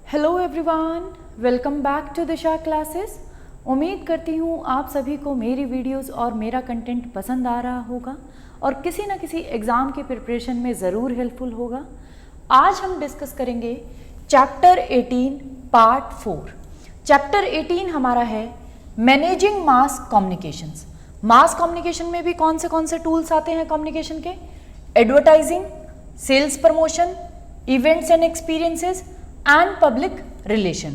Hello everyone, welcome back to Disha classes. उम्मीद करती हूँ आप सभी को मेरी वीडियोस और मेरा कंटेंट पसंद आ रहा होगा और किसी न किसी एग्ज़ाम की प्रिपरेशन में ज़रूर हेल्पफुल होगा। आज हम डिस्कस करेंगे चैप्टर 18 पार्ट 4। चैप्टर 18 हमारा है managing mass communications. Mass communication में भी कौन से टूल्स आते हैं कम्युनिकेशन के? Advertising, sales promotion, events and experiences and public relation.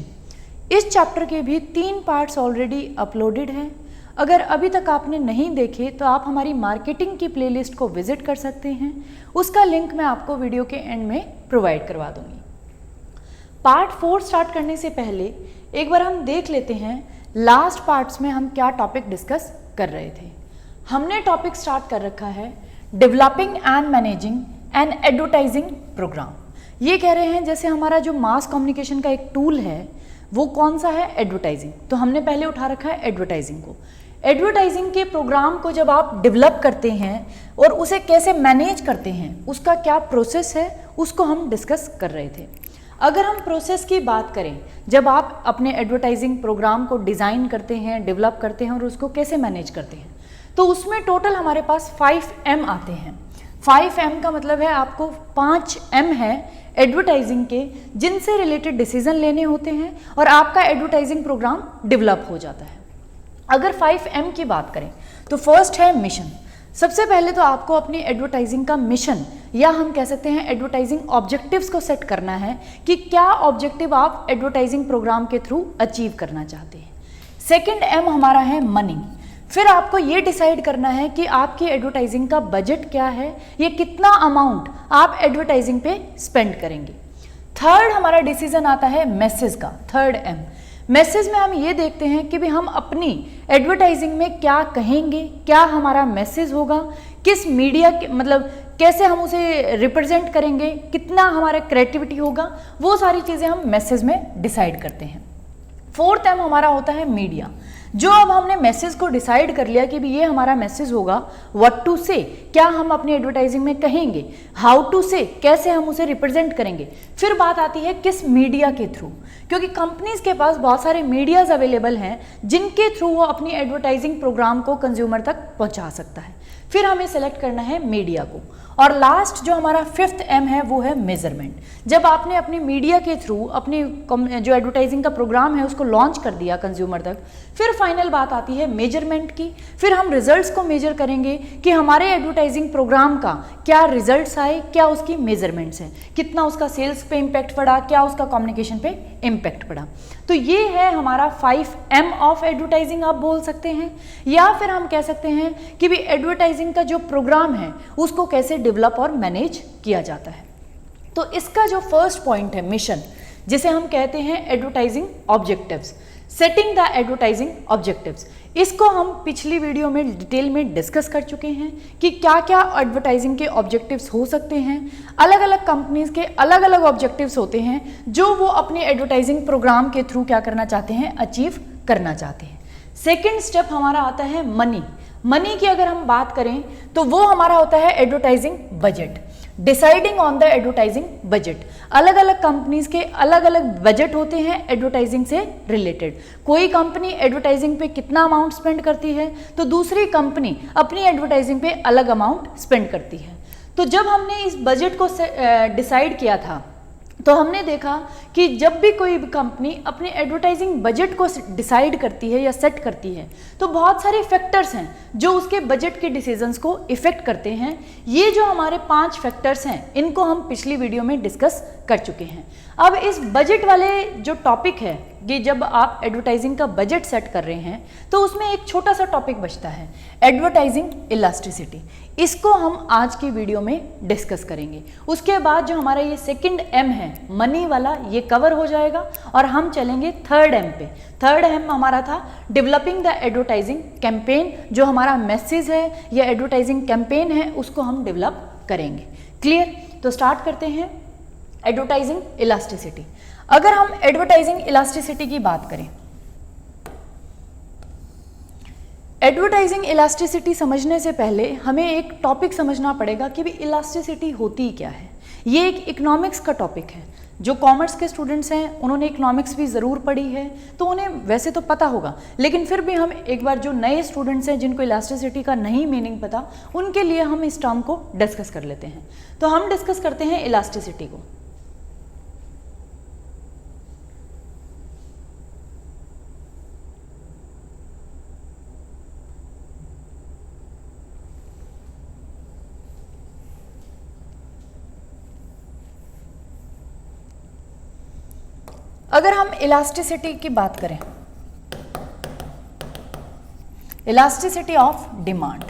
इस चैप्टर के भी 3 पार्ट्स ऑलरेडी अपलोडेड हैं। अगर अभी तक आपने नहीं देखे तो आप हमारी मार्केटिंग की प्लेलिस्ट को विजिट कर सकते हैं। उसका लिंक मैं आपको वीडियो के एंड में प्रोवाइड करवा दूंगी। पार्ट 4 स्टार्ट करने से पहले एक बार हम देख लेते हैं लास्ट पार्ट्स में हम क्या टॉपिक डिस्कस कर रहे थे। हमने टॉपिक स्टार्ट कर रखा है developing and managing and advertising programme. ये कह रहे हैं जैसे हमारा जो मास कम्युनिकेशन का एक टूल है वो कौन सा है? एडवर्टाइजिंग। तो हमने पहले उठा रखा है एडवर्टाइजिंग को। एडवर्टाइजिंग के प्रोग्राम को जब आप डेवलप करते हैं और उसे कैसे मैनेज करते हैं, उसका क्या प्रोसेस है, उसको हम डिस्कस कर रहे थे। अगर हम प्रोसेस की बात करें, जब आप अपने एडवर्टाइजिंग प्रोग्राम को डिज़ाइन करते हैं, डेवलप करते हैं और उसको कैसे मैनेज करते हैं, तो उसमें टोटल हमारे पास 5M आते हैं। 5M का मतलब है आपको 5M है एडवर्टाइजिंग के, जिनसे रिलेटेड डिसीजन लेने होते हैं और आपका एडवर्टाइजिंग प्रोग्राम डेवलप हो जाता है। अगर 5M की बात करें तो फर्स्ट है मिशन। सबसे पहले तो आपको अपनी एडवर्टाइजिंग का मिशन या हम कह सकते हैं एडवर्टाइजिंग ऑब्जेक्टिव्स को सेट करना है कि क्या ऑब्जेक्टिव आप एडवर्टाइजिंग प्रोग्राम के थ्रू अचीव करना चाहते हैं। सेकेंड M हमारा है मनी। फिर आपको ये डिसाइड करना है कि आपकी एडवर्टाइजिंग का बजट क्या है, ये कितना अमाउंट आप एडवर्टाइजिंग पे स्पेंड करेंगे। थर्ड हमारा डिसीजन आता है मैसेज का, थर्ड M। मैसेज में हम ये देखते हैं कि भी हम अपनी एडवर्टाइजिंग में क्या कहेंगे, क्या हमारा मैसेज होगा, किस मीडिया के मतलब कैसे हम उसे रिप्रेजेंट करेंगे, कितना हमारा क्रिएटिविटी होगा, वो सारी चीज़ें हम मैसेज में डिसाइड करते हैं। फोर्थ M हमारा होता है मीडिया। जो अब हमने मैसेज को डिसाइड कर लिया कि भी ये हमारा मैसेज होगा, व्हाट टू से, क्या हम अपनी एडवर्टाइजिंग में कहेंगे, हाउ टू से, कैसे हम उसे रिप्रेजेंट करेंगे। फिर बात आती है किस मीडिया के थ्रू, क्योंकि कंपनीज के पास बहुत सारे मीडियाज अवेलेबल हैं जिनके थ्रू वो अपनी एडवर्टाइजिंग प्रोग्राम को कंज्यूमर तक पहुंचा सकता है। फिर हमें सेलेक्ट करना है मीडिया को। और लास्ट जो हमारा 5th M है वो है मेजरमेंट। जब आपने अपनी मीडिया के थ्रू अपनी जो एडवर्टाइजिंग का प्रोग्राम है उसको लॉन्च कर दिया कंज्यूमर तक, फिर फाइनल बात आती है मेजरमेंट की। फिर हम रिजल्ट्स को मेजर करेंगे कि हमारे एडवर्टाइजिंग प्रोग्राम का क्या रिजल्ट्स आए, क्या उसकी मेजरमेंट्स हैं, कितना उसका सेल्स पे इम्पैक्ट पड़ा, क्या उसका कम्युनिकेशन पे इम्पैक्ट पड़ा। तो ये है हमारा 5M ऑफ एडवर्टाइजिंग आप बोल सकते हैं। या फिर हम कह सकते हैं कि भी एडवर्टाइजिंग का जो प्रोग्राम है उसको कैसे डेवलप और मैनेज किया जाता है। तो इसका जो फर्स्ट पॉइंट है मिशन, जिसे हम कहते हैं advertising objectives, setting the advertising objectives, इसको हम पिछली वीडियो में डिटेल में डिस्कस कर चुके हैं कि क्या क्या एडवर्टाइजिंग के ऑब्जेक्टिव्स हो सकते हैं। अलग अलग कंपनीज के अलग अलग ऑब्जेक्टिव्स होते हैं जो वो अपने एडवर्टाइजिंग प्रोग्राम के थ्रू क्या करना चाहते हैं, अचीव करना चाहते हैं। सेकेंड स्टेप हमारा आता है मनी। मनी की अगर हम बात करें तो वो हमारा होता है advertising budget, deciding on the advertising budget. अलग अलग कंपनीज के अलग अलग बजट होते हैं एडवर्टाइजिंग से रिलेटेड। कोई कंपनी एडवर्टाइजिंग पे कितना अमाउंट स्पेंड करती है तो दूसरी कंपनी अपनी एडवर्टाइजिंग पे अलग अमाउंट स्पेंड करती है। तो जब हमने इस बजट को डिसाइड किया था तो हमने देखा कि जब भी कोई कंपनी अपने एडवर्टाइजिंग बजट को डिसाइड करती है या सेट करती है तो बहुत सारे फैक्टर्स हैं जो उसके बजट के डिसीजंस को इफेक्ट करते हैं। ये जो हमारे 5 फैक्टर्स हैं इनको हम पिछली वीडियो में डिस्कस कर चुके हैं। अब इस बजट वाले जो टॉपिक है, ये जब आप एडवर्टाइजिंग का बजट सेट कर रहे हैं तो उसमें एक छोटा सा टॉपिक बचता है एडवर्टाइजिंग इलास्टिसिटी। इसको हम आज की वीडियो में डिस्कस करेंगे। उसके बाद जो हमारा ये सेकंड M है मनी वाला, ये कवर हो जाएगा और हम चलेंगे थर्ड M पे। थर्ड M हमारा था डेवलपिंग द एडवर्टाइजिंग कैंपेन। जो हमारा मैसेज है या एडवर्टाइजिंग कैंपेन है उसको हम डेवलप करेंगे। क्लियर? तो स्टार्ट करते हैं एडवर्टाइजिंग इलास्टिसिटी। अगर हम एडवर्टाइजिंग इलास्टिसिटी की बात करें, एडवर्टाइजिंग इलास्टिसिटी समझने से पहले हमें एक टॉपिक समझना पड़ेगा कि भी इलास्टिसिटी होती क्या है। ये एक इकोनॉमिक्स का टॉपिक है। जो कॉमर्स के स्टूडेंट्स हैं उन्होंने इकोनॉमिक्स भी ज़रूर पढ़ी है, तो उन्हें वैसे तो पता होगा, लेकिन फिर भी हम एक बार जो नए स्टूडेंट्स हैं जिनको इलास्टिसिटी का नहीं मीनिंग पता, उनके लिए हम इस टर्म को डिस्कस कर लेते हैं। तो हम डिस्कस करते हैं इलास्टिसिटी को। अगर हम इलास्टिसिटी की बात करें, इलास्टिसिटी ऑफ डिमांड,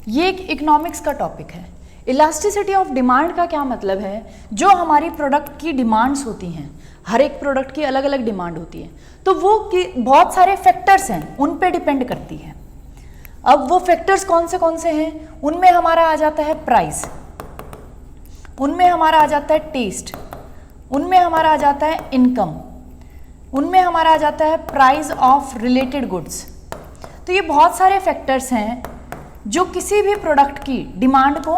ये एक इकोनॉमिक्स का टॉपिक है। इलास्टिसिटी ऑफ डिमांड का क्या मतलब है? जो हमारी प्रोडक्ट की डिमांड्स होती हैं, हर एक प्रोडक्ट की अलग अलग डिमांड होती है, तो वो बहुत सारे फैक्टर्स हैं, उन पे डिपेंड करती है। अब वो फैक्टर्स कौन से हैं? उनमें हमारा आ जाता है प्राइस, उनमें हमारा आ जाता है टेस्ट, उनमें हमारा आ जाता है इनकम, उनमें हमारा आ जाता है प्राइस ऑफ रिलेटेड गुड्स। तो ये बहुत सारे फैक्टर्स हैं जो किसी भी प्रोडक्ट की डिमांड को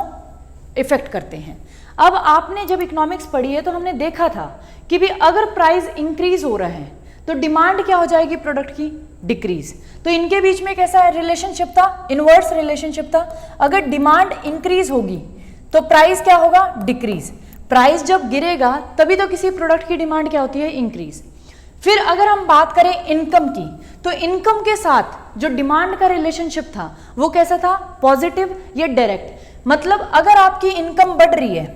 इफेक्ट करते हैं। अब आपने जब इकोनॉमिक्स पढ़ी है तो हमने देखा था कि भी अगर प्राइस इंक्रीज हो रहा है तो डिमांड क्या हो जाएगी प्रोडक्ट की? डिक्रीज। तो इनके बीच में कैसा रिलेशनशिप था? इनवर्स रिलेशनशिप था। अगर डिमांड इंक्रीज होगी तो प्राइस क्या होगा? डिक्रीज। प्राइस जब गिरेगा तभी तो किसी प्रोडक्ट की डिमांड क्या होती है? इंक्रीज। फिर अगर हम बात करें इनकम की, तो इनकम के साथ जो डिमांड का रिलेशनशिप था वो कैसा था? पॉजिटिव या डायरेक्ट। मतलब अगर आपकी इनकम बढ़ रही है,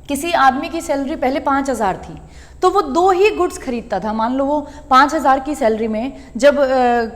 किसी आदमी की सैलरी पहले 5,000 थी तो वो 2 ही गुड्स खरीदता था। मान लो वो 5,000 की सैलरी में जब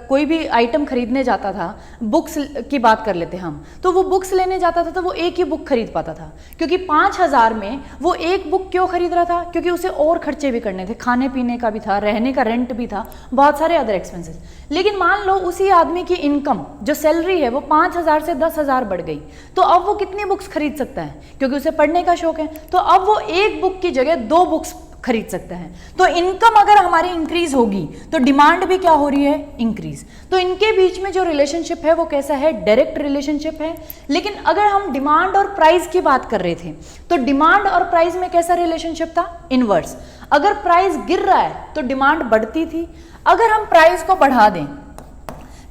कोई भी आइटम खरीदने जाता था, बुक्स की बात कर लेते हम, तो वो बुक्स लेने जाता था तो वो एक ही बुक खरीद पाता था, क्योंकि 5,000 में वो एक बुक क्यों खरीद रहा था? क्योंकि उसे और खर्चे भी करने थे, खाने पीने का भी था, रहने का रेंट भी था, बहुत सारे अदर एक्सपेंसेस। लेकिन मान लो उसी आदमी की इनकम जो सैलरी है वो 5,000 से 10,000 बढ़ गई, तो अब वो कितनी बुक्स खरीद सकता है? क्योंकि उसे पढ़ने का शौक है, तो अब वो एक बुक की जगह 2 बुक्स खरीद सकता है। तो इनकम अगर हमारी इंक्रीज होगी तो डिमांड भी क्या हो रही है? इंक्रीज। तो इनके बीच में जो रिलेशनशिप है वो कैसा है? डायरेक्ट रिलेशनशिप है। लेकिन अगर हम डिमांड और प्राइस की बात कर रहे थे तो डिमांड और प्राइस में कैसा रिलेशनशिप था? इनवर्स। अगर प्राइस गिर रहा है तो डिमांड बढ़ती थी। अगर हम प्राइस को बढ़ा दें,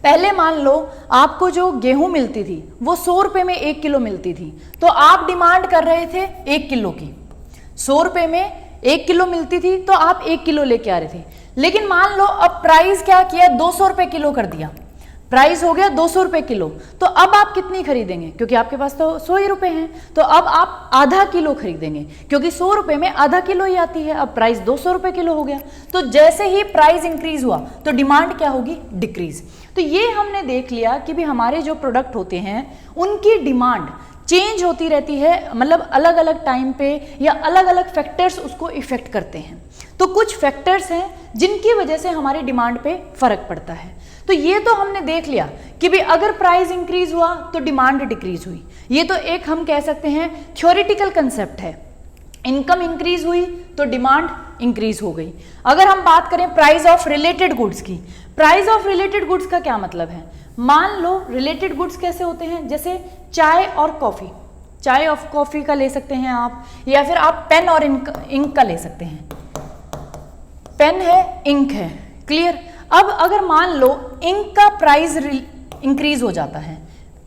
पहले मान लो आपको जो गेहूं मिलती थी वो 100 रुपये में 1 किलो मिलती थी, तो आप डिमांड कर रहे थे 1 किलो की। 100 रुपये में 1 किलो मिलती थी तो आप 1 किलो लेके आ रहे थे। लेकिन मान लो अब प्राइस क्या किया? 200 रुपये किलो कर दिया, प्राइस हो गया 200 रुपये किलो। तो अब आप कितनी खरीदेंगे? क्योंकि आपके पास तो 100 ही रुपये हैं, तो अब आप आधा किलो खरीदेंगे, क्योंकि 100 रुपये में आधा किलो ही आती है। अब प्राइस 200 रुपये किलो हो गया, तो जैसे ही प्राइस इंक्रीज हुआ तो डिमांड क्या होगी? डिक्रीज। तो ये हमने देख लिया कि भी हमारे जो प्रोडक्ट होते हैं उनकी डिमांड चेंज होती रहती है, मतलब अलग अलग टाइम पे या अलग अलग फैक्टर्स उसको इफेक्ट करते हैं। तो कुछ फैक्टर्स हैं जिनकी वजह से हमारी डिमांड पे फर्क पड़ता है। तो ये तो हमने देख लिया कि भी अगर प्राइस इंक्रीज हुआ तो डिमांड डिक्रीज हुई। ये तो एक हम कह सकते हैं थ्योरेटिकल कंसेप्ट है। इनकम इंक्रीज हुई तो डिमांड इंक्रीज हो गई। अगर हम बात करें प्राइस ऑफ रिलेटेड गुड्स की, प्राइस ऑफ रिलेटेड गुड्स का क्या मतलब है? मान लो रिलेटेड गुड्स कैसे होते हैं? जैसे चाय और कॉफ़ी, चाय और कॉफ़ी का ले सकते हैं आप, या फिर आप पेन और इंक का ले सकते हैं। पेन है, इंक है, क्लियर। अब अगर मान लो इंक का प्राइस इंक्रीज हो जाता है,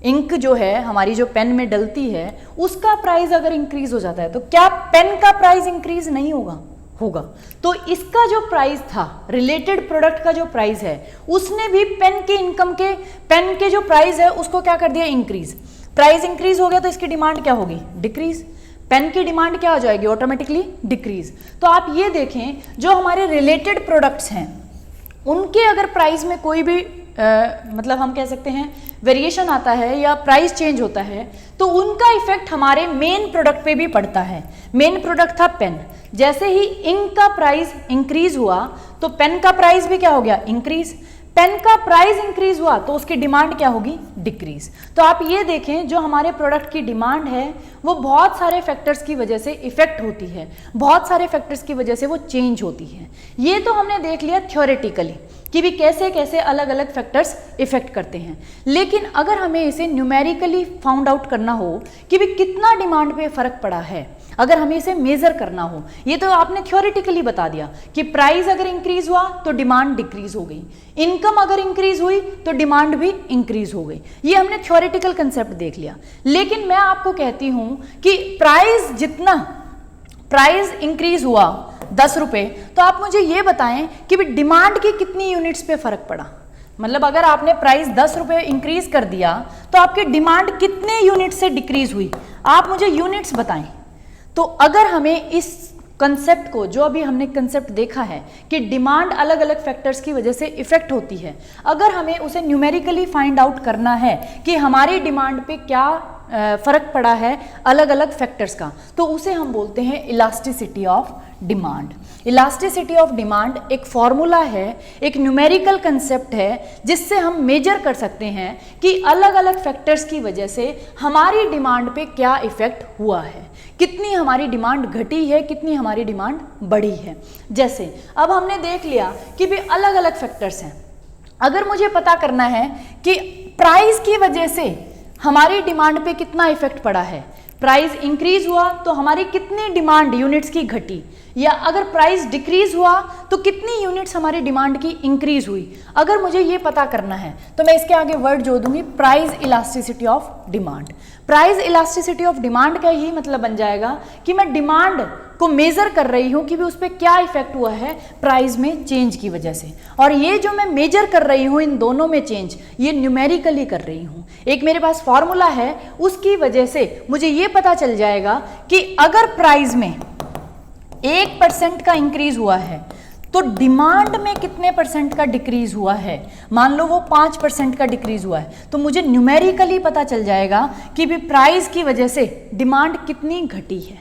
इंक जो है हमारी जो पेन में डलती है उसका प्राइस अगर इंक्रीज हो जाता है, तो क्या पेन का प्राइस इंक्रीज नहीं होगा? होगा। तो इसका जो प्राइस था, रिलेटेड प्रोडक्ट का जो प्राइस है, उसने भी पेन के इनकम के, पेन के जो प्राइस है उसको क्या कर दिया? इंक्रीज। प्राइस इंक्रीज हो गया तो इसकी डिमांड क्या होगी? डिक्रीज। पेन की डिमांड क्या हो जाएगी? Automatically decrease. तो आप ये देखें, जो हमारे रिलेटेड प्रोडक्ट्स हैं उनके अगर प्राइस में कोई भी मतलब हम कह सकते हैं वेरिएशन आता है या प्राइस चेंज होता है, तो उनका इफेक्ट हमारे मेन प्रोडक्ट पे भी पड़ता है। मेन प्रोडक्ट था पेन, जैसे ही इंक का प्राइस इंक्रीज हुआ तो पेन का प्राइस भी क्या हो गया? इंक्रीज। पेन का प्राइस इंक्रीज हुआ तो उसकी डिमांड क्या होगी? डिक्रीज। तो आप ये देखें, जो हमारे प्रोडक्ट की डिमांड है वो बहुत सारे फैक्टर्स की वजह से इफेक्ट होती है, बहुत सारे फैक्टर्स की वजह से वो चेंज होती है। ये तो हमने देख लिया थ्योरेटिकली कि भी कैसे कैसे अलग अलग फैक्टर्स इफेक्ट करते हैं। लेकिन अगर हमें इसे न्यूमेरिकली फाउंड आउट करना हो कि भी कितना डिमांड पे फर्क पड़ा है, अगर हमें इसे मेजर करना हो। ये तो आपने थ्योरेटिकली बता दिया कि प्राइस अगर इंक्रीज हुआ तो डिमांड डिक्रीज हो गई, इनकम अगर इंक्रीज हुई तो डिमांड भी इंक्रीज हो गई। ये हमने थ्योरेटिकल कंसेप्ट देख लिया। लेकिन मैं आपको कहती हूं कि प्राइस इंक्रीज हुआ 10 रुपए, तो आप मुझे ये बताएं कि डिमांड की कितनी यूनिट्स पे फर्क पड़ा। मतलब अगर आपने प्राइस 10 रुपए इंक्रीज कर दिया तो आपकी डिमांड कितने यूनिट से डिक्रीज हुई, आप मुझे यूनिट्स बताएं। तो अगर हमें इस कंसेप्ट को, जो अभी हमने कंसेप्ट देखा है कि डिमांड अलग अलग फैक्टर्स की वजह से इफेक्ट होती है, अगर हमें उसे न्यूमेरिकली फाइंड आउट करना है कि हमारी डिमांड पे क्या फर्क पड़ा है अलग अलग फैक्टर्स का, तो उसे हम बोलते हैं elasticity of demand. Elasticity of demand एक फॉर्मूला है, एक न्यूमेरिकल कंसेप्ट है जिससे हम मेजर कर सकते हैं कि अलग अलग फैक्टर्स की वजह से हमारी डिमांड पे क्या इफेक्ट हुआ है, कितनी हमारी डिमांड घटी है, कितनी हमारी डिमांड बढ़ी है। जैसे अब हमने देख लिया कि भी अलग अलग फैक्टर्स हैं। अगर मुझे पता करना है कि प्राइस की वजह से हमारी डिमांड पे कितना इफेक्ट पड़ा है, प्राइस इंक्रीज हुआ तो हमारी कितनी डिमांड यूनिट्स की घटी, या अगर प्राइस डिक्रीज हुआ तो कितनी यूनिट्स हमारी डिमांड की इंक्रीज हुई, अगर मुझे ये पता करना है तो मैं इसके आगे वर्ड जोड़ दूंगी price elasticity of demand. Price elasticity of demand का यही मतलब बन जाएगा कि मैं डिमांड को मेजर कर रही हूं कि भी उस पर क्या इफेक्ट हुआ है प्राइस में चेंज की वजह से, और ये जो मैं मेजर कर रही हूं इन दोनों में चेंज, ये न्यूमेरिकली कर रही हूं। एक मेरे पास फॉर्मूला है, उसकी वजह से मुझे ये पता चल जाएगा कि अगर प्राइस में 1% का इंक्रीज हुआ है तो डिमांड में कितने परसेंट का डिक्रीज हुआ है। मान लो वो 5% का डिक्रीज हुआ है तो मुझे न्यूमेरिकली पता चल जाएगा कि भी प्राइस की वजह से डिमांड कितनी घटी है।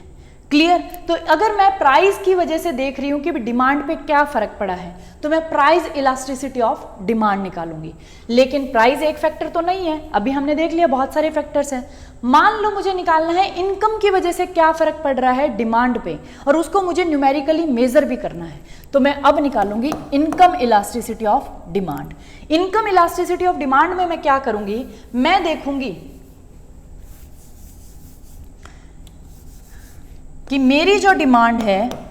क्लियर? तो अगर मैं प्राइस की वजह से देख रही हूं कि डिमांड पे क्या फर्क पड़ा है तो मैं प्राइस इलास्टिसिटी ऑफ डिमांड निकालूंगी। लेकिन प्राइस एक फैक्टर तो नहीं है, अभी हमने देख लिया बहुत सारे फैक्टर्स हैं। मान लो मुझे निकालना है इनकम की वजह से क्या फर्क पड़ रहा है डिमांड पे, और उसको मुझे न्यूमेरिकली मेजर भी करना है, तो मैं अब निकालूंगी income elasticity of demand. Income elasticity of demand में मैं क्या करूंगी, मैं देखूंगी कि मेरी जो डिमांड है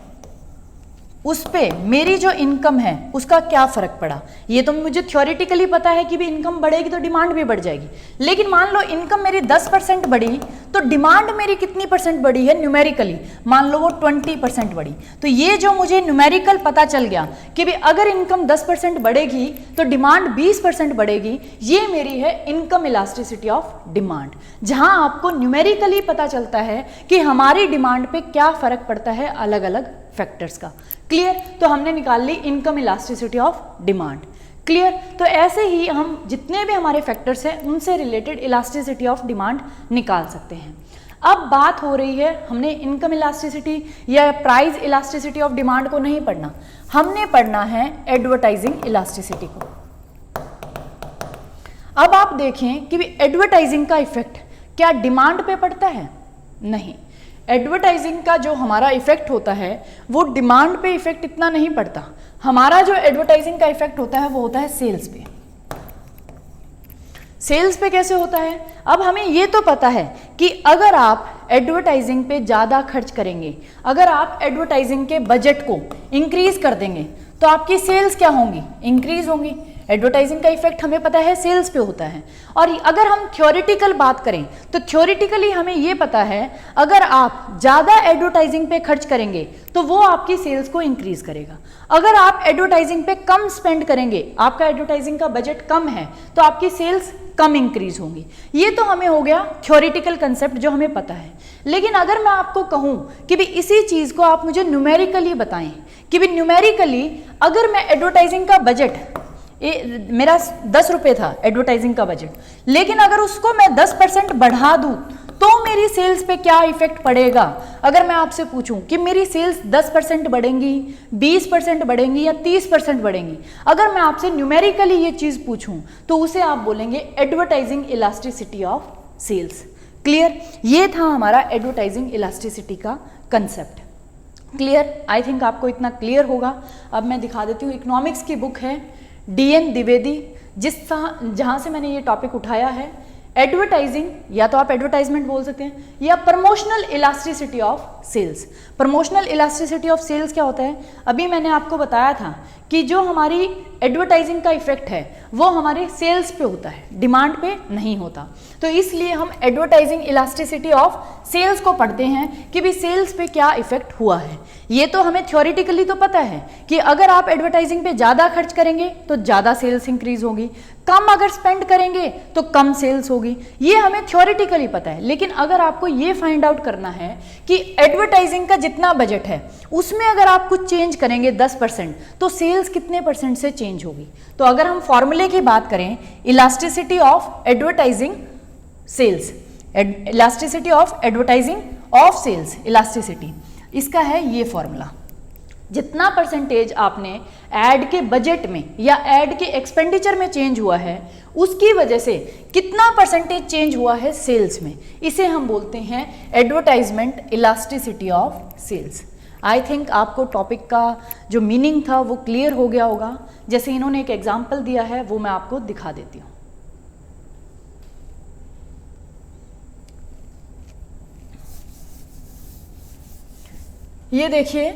उस पे मेरी जो इनकम है उसका क्या फर्क पड़ा। ये तो मुझे थ्योरेटिकली पता है कि भी इनकम बढ़ेगी तो डिमांड भी बढ़ जाएगी, लेकिन मान लो इनकम मेरी 10% बढ़ी तो डिमांड मेरी कितनी परसेंट बढ़ी है न्यूमेरिकली, मान लो वो 20% बढ़ी। तो ये जो मुझे न्यूमेरिकल पता चल गया कि भी अगर इनकम 10% बढ़ेगी तो डिमांड 20% बढ़ेगी, ये मेरी है इनकम इलास्टिसिटी ऑफ डिमांड, जहां आपको न्यूमेरिकली पता चलता है कि हमारी डिमांड पे क्या फर्क पड़ता है अलग अलग फैक्टर्स का। क्लियर? तो हमने निकाल ली income elasticity of demand. Clear? तो ऐसे ही हम जितने भी हमारे फैक्टर्स हैं उनसे रिलेटेड इलास्टिसिटी ऑफ डिमांड निकाल सकते हैं। अब बात हो रही है, हमने इनकम इलास्टिसिटी या प्राइस इलास्टिसिटी ऑफ डिमांड को नहीं पढ़ना, हमने पढ़ना है एडवर्टाइजिंग इलास्टिसिटी को। अब आप देखें कि एडवर्टाइजिंग का इफेक्ट क्या डिमांड पे पड़ता है? नहीं, एडवर्टाइजिंग का जो हमारा इफेक्ट होता है वो डिमांड पे इफेक्ट इतना नहीं पड़ता। हमारा जो एडवर्टाइजिंग का इफेक्ट होता है वो होता है सेल्स पे। सेल्स पे कैसे होता है? अब हमें ये तो पता है कि अगर आप एडवर्टाइजिंग पे ज़्यादा खर्च करेंगे, अगर आप एडवर्टाइजिंग के बजट को इंक्रीज कर देंगे तो आपकी सेल्स क्या होंगी? इंक्रीज होंगी। एडवर्टाइजिंग का इफेक्ट हमें पता है सेल्स पे होता है। और अगर हम थ्योरेटिकल बात करें तो थ्योरेटिकली हमें ये पता है अगर आप ज़्यादा एडवर्टाइजिंग पे खर्च करेंगे तो वो आपकी सेल्स को इंक्रीज करेगा। अगर आप एडवर्टाइजिंग पे कम स्पेंड करेंगे, आपका एडवर्टाइजिंग का बजट कम है, तो आपकी सेल्स कम इंक्रीज होंगी। ये तो हमें हो गया थ्योरेटिकल कंसेप्ट जो हमें पता है। लेकिन अगर मैं आपको कहूं कि भी इसी चीज़ को आप मुझे न्यूमेरिकली बताएं कि भी न्यूमेरिकली अगर मैं एडवर्टाइजिंग का बजट मेरा 10 रुपये था एडवर्टाइजिंग का बजट, लेकिन अगर उसको मैं 10% बढ़ा दूं तो मेरी सेल्स पे क्या इफेक्ट पड़ेगा। अगर मैं आपसे पूछूं कि मेरी सेल्स 10% बढ़ेंगी, 20% बढ़ेंगी या 30% बढ़ेंगी, अगर मैं आपसे न्यूमेरिकली ये चीज़ पूछूं तो उसे आप बोलेंगे advertising elasticity of sales. Clear? ये था हमारा एडवर्टाइजिंग इलास्टिसिटी का कंसेप्ट। क्लियर? आई थिंक आपको इतना क्लियर होगा। अब मैं दिखा देती हूँ, इकोनॉमिक्स की बुक है DN द्विवेदी, जहाँ से मैंने ये टॉपिक उठाया है। एडवर्टाइजिंग, या तो आप एडवर्टाइजमेंट बोल सकते हैं, या promotional elasticity of sales. Promotional elasticity of sales क्या होता है? अभी मैंने आपको बताया था कि जो हमारी एडवर्टाइजिंग का इफेक्ट है वो हमारे सेल्स पे होता है, डिमांड पे नहीं होता। तो इसलिए हम एडवर्टाइजिंग इलास्टिसिटी ऑफ सेल्स को पढ़ते हैं कि भी सेल्स पे क्या इफेक्ट हुआ है। ये तो हमें थ्योरेटिकली तो पता है कि अगर आप एडवर्टाइजिंग पे ज़्यादा खर्च करेंगे तो ज़्यादा सेल्स इंक्रीज होगी, कम अगर स्पेंड करेंगे तो कम सेल्स होगी, ये हमें थ्योरेटिकली पता है। लेकिन अगर आपको ये फाइंड आउट करना है कि एडवर्टाइजिंग का जितना बजट है उसमें अगर आप कुछ चेंज करेंगे 10% तो सेल्स कितने परसेंट से चेंज होगी। तो अगर हम फॉर्मूले की बात करें, elasticity of advertising sales, elasticity of advertising of sales, elasticity, इसका है ये फॉर्मूला। जितना परसेंटेज आपने एड के बजट में या एड के एक्सपेंडिचर में चेंज हुआ है उसकी वजह से कितना परसेंटेज चेंज हुआ है सेल्स में, इसे हम बोलते हैं advertisement elasticity of sales. I think आपको टॉपिक का जो मीनिंग था वो क्लियर हो गया होगा। जैसे इन्होंने एक एग्जाम्पल दिया है वो मैं आपको दिखा देती हूँ। ये देखिए,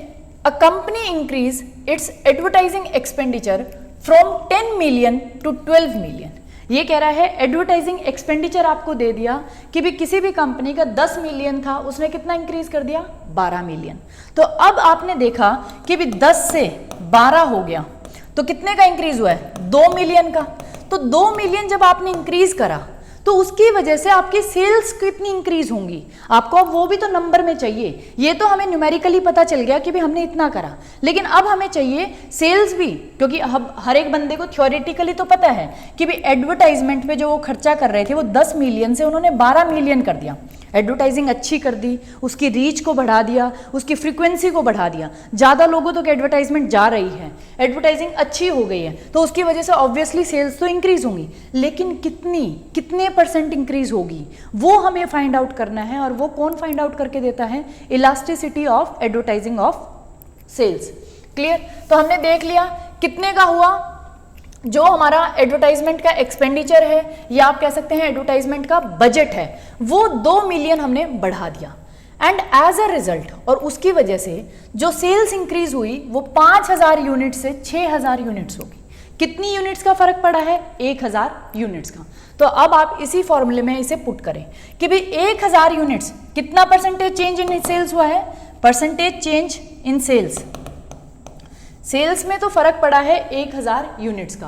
a company increase its advertising expenditure from 10 million to 12 million. ये कह रहा है एडवर्टाइजिंग एक्सपेंडिचर आपको दे दिया कि भी किसी भी कंपनी का 10 मिलियन था, उसने कितना इंक्रीज कर दिया? 12 मिलियन। तो अब आपने देखा कि भी 10 से 12 हो गया तो कितने का इंक्रीज हुआ है? 2 मिलियन का। तो 2 मिलियन जब आपने इंक्रीज करा तो उसकी वजह से आपकी सेल्स कितनी इंक्रीज होंगी, आपको अब वो भी तो नंबर में चाहिए। ये तो हमें न्यूमेरिकली पता चल गया कि भी हमने इतना करा, लेकिन अब हमें चाहिए सेल्स भी, क्योंकि हर एक बंदे को थ्योरेटिकली तो पता है कि भी एडवर्टाइजमेंट पे जो वो खर्चा कर रहे थे वो 10 मिलियन से उन्होंने 12 मिलियन कर दिया। एडवर्टाइजिंग अच्छी कर दी, उसकी रीच को बढ़ा दिया, उसकी फ्रीक्वेंसी को बढ़ा दिया, ज़्यादा लोगों तक एडवर्टाइजमेंट जा रही है, एडवर्टाइजिंग अच्छी हो गई है, तो उसकी वजह से ऑब्वियसली सेल्स तो इंक्रीज होंगी। लेकिन कितने परसेंट इंक्रीज होगी वो हमें फाइंड आउट करना है। और वो कौन फाइंड आउट करके देता है? Elasticity of advertising of sales. Clear? तो हमने देख लिया कितने का हुआ, जो हमारा एडवर्टाइजमेंट का एक्सपेंडिचर है या आप कह सकते हैं एडवर्टाइजमेंट का बजट है वो 2 मिलियन हमने बढ़ा दिया, एंड एज अ रिजल्ट, और उसकी वजह से जो सेल्स इंक्रीज हुई वो 5000 यूनिट से 6000 यूनिट्स होगी। कितनी यूनिट्स का फर्क पड़ा है? 1000 यूनिट्स का। तो अब आप इसी फॉर्मूले में इसे पुट करें कि भाई 1000 यूनिट्स कितना परसेंटेज चेंज इन सेल्स हुआ है? Percentage change in sales, sales में तो फर्क पड़ा है 1000 यूनिट्स का।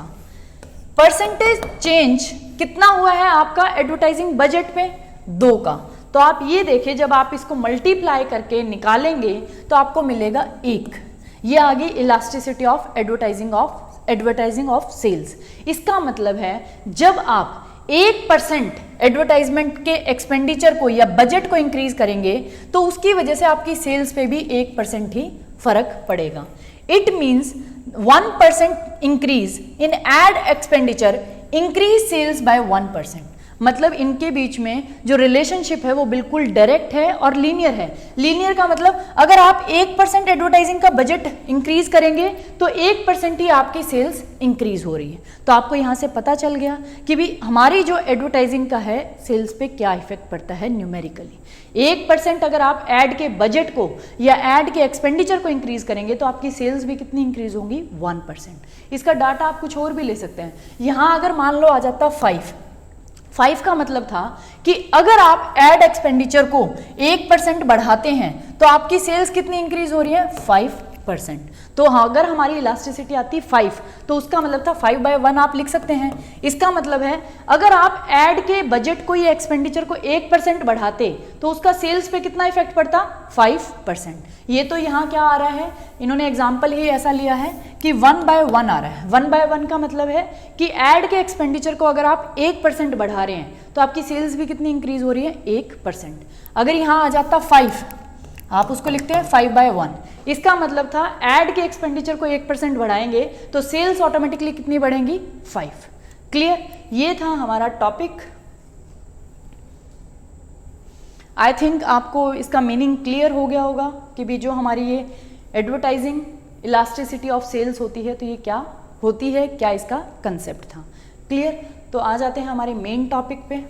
परसेंटेज चेंज कितना हुआ है आपका एडवर्टाइजिंग बजट पे? 2 का। तो आप ये देखिए, जब आप इसको मल्टीप्लाई करके निकालेंगे तो आपको मिलेगा 1। ये आ गई elasticity of advertising of sales. इसका मतलब है जब आप 1% एडवर्टाइजमेंट के एक्सपेंडिचर को या बजट को इंक्रीज करेंगे तो उसकी वजह से आपकी सेल्स पे भी 1% ही फर्क पड़ेगा। It means 1% increase in ad expenditure increase sales by 1%। मतलब इनके बीच में जो रिलेशनशिप है वो बिल्कुल डायरेक्ट है और लीनियर है। लीनियर का मतलब अगर आप 1% एडवर्टाइजिंग का बजट इंक्रीज करेंगे तो 1% ही आपकी सेल्स इंक्रीज हो रही है। तो आपको यहाँ से पता चल गया कि भी हमारी जो एडवर्टाइजिंग का है सेल्स पे क्या इफेक्ट पड़ता है न्यूमेरिकली। 1% अगर आप ऐड के बजट को या ऐड के एक्सपेंडिचर को इंक्रीज करेंगे तो आपकी सेल्स भी कितनी इंक्रीज होंगी? 1%। इसका डाटा आप कुछ और भी ले सकते हैं। यहाँ अगर मान लो आ जाता 5 का मतलब था कि अगर आप एड एक्सपेंडिचर को 1% बढ़ाते हैं तो आपकी सेल्स कितनी इंक्रीज हो रही है? 5%। तो हाँ, अगर हमारी इलास्टिसिटी आती 5 तो उसका मतलब था 5/1 आप लिख सकते हैं। इसका मतलब है अगर आप ऐड के बजट को या एक्सपेंडिचर को 1% बढ़ाते तो उसका सेल्स पे कितना इफेक्ट पड़ता? 5%। ये तो यहाँ क्या आ रहा है, इन्होंने एग्जाम्पल ही ऐसा लिया है कि 1/1 आ रहा है। 1/1 का मतलब है कि ऐड के एक्सपेंडिचर को अगर आप 1% बढ़ा रहे हैं तो आपकी सेल्स भी कितनी इंक्रीज हो रही है? 1%। अगर यहाँ आ जाता 5, आप उसको लिखते हैं 5/1। इसका मतलब था ऐड के एक्सपेंडिचर को 1% बढ़ाएंगे तो सेल्स ऑटोमेटिकली कितनी बढ़ेंगी? 5। क्लियर? ये था हमारा टॉपिक। आई थिंक आपको इसका मीनिंग क्लियर हो गया होगा कि भी जो हमारी ये एडवर्टाइजिंग इलास्टिसिटी ऑफ सेल्स होती है तो ये क्या होती है, क्या इसका कंसेप्ट था। क्लियर? तो आ जाते हैं हमारे मेन टॉपिक पे।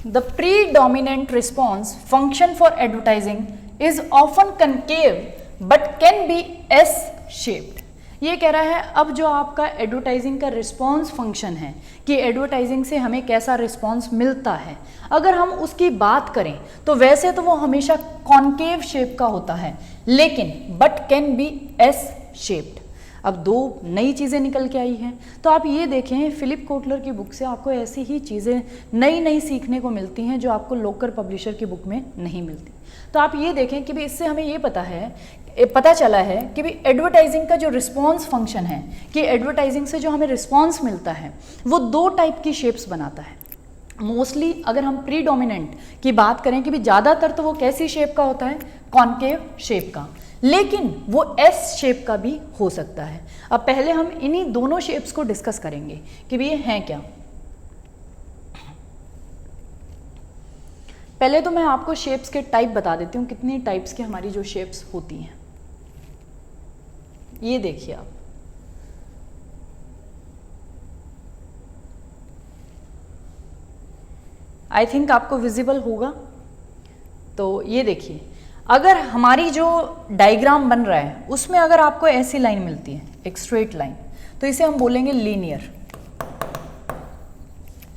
The predominant response function for advertising is often concave but can be S-shaped. ये कह रहा है अब जो आपका एडवर्टाइजिंग का रिस्पॉन्स फंक्शन है कि एडवर्टाइजिंग से हमें कैसा रिस्पॉन्स मिलता है, अगर हम उसकी बात करें तो वैसे तो वो हमेशा कॉन्केव शेप का होता है, लेकिन but can be S shaped. अब दो नई चीज़ें निकल के आई हैं, तो आप ये देखें फिलिप कोटलर की बुक से आपको ऐसी ही चीज़ें नई नई सीखने को मिलती हैं जो आपको लोकल पब्लिशर की बुक में नहीं मिलती। तो आप ये देखें कि भाई इससे हमें ये पता चला है कि भाई एडवर्टाइजिंग का जो रिस्पॉन्स फंक्शन है कि एडवर्टाइजिंग से जो हमें रिस्पॉन्स मिलता है वो दो टाइप की शेप्स बनाता है। मोस्टली अगर हम प्रीडोमिनेंट की बात करें कि भाई ज़्यादातर तो वो कैसी शेप का होता है, कॉन्केव शेप का, लेकिन वो एस शेप का भी हो सकता है। अब पहले हम इन्हीं दोनों शेप्स को डिस्कस करेंगे कि भाई ये हैं क्या। पहले तो मैं आपको शेप्स के टाइप बता देती हूँ, कितनी टाइप्स की हमारी जो शेप्स होती हैं। ये देखिए आप, आई थिंक आपको विजिबल होगा। तो ये देखिए, अगर हमारी जो डायग्राम बन रहा है उसमें अगर आपको ऐसी लाइन मिलती है, एक स्ट्रेट लाइन, तो इसे हम बोलेंगे लीनियर।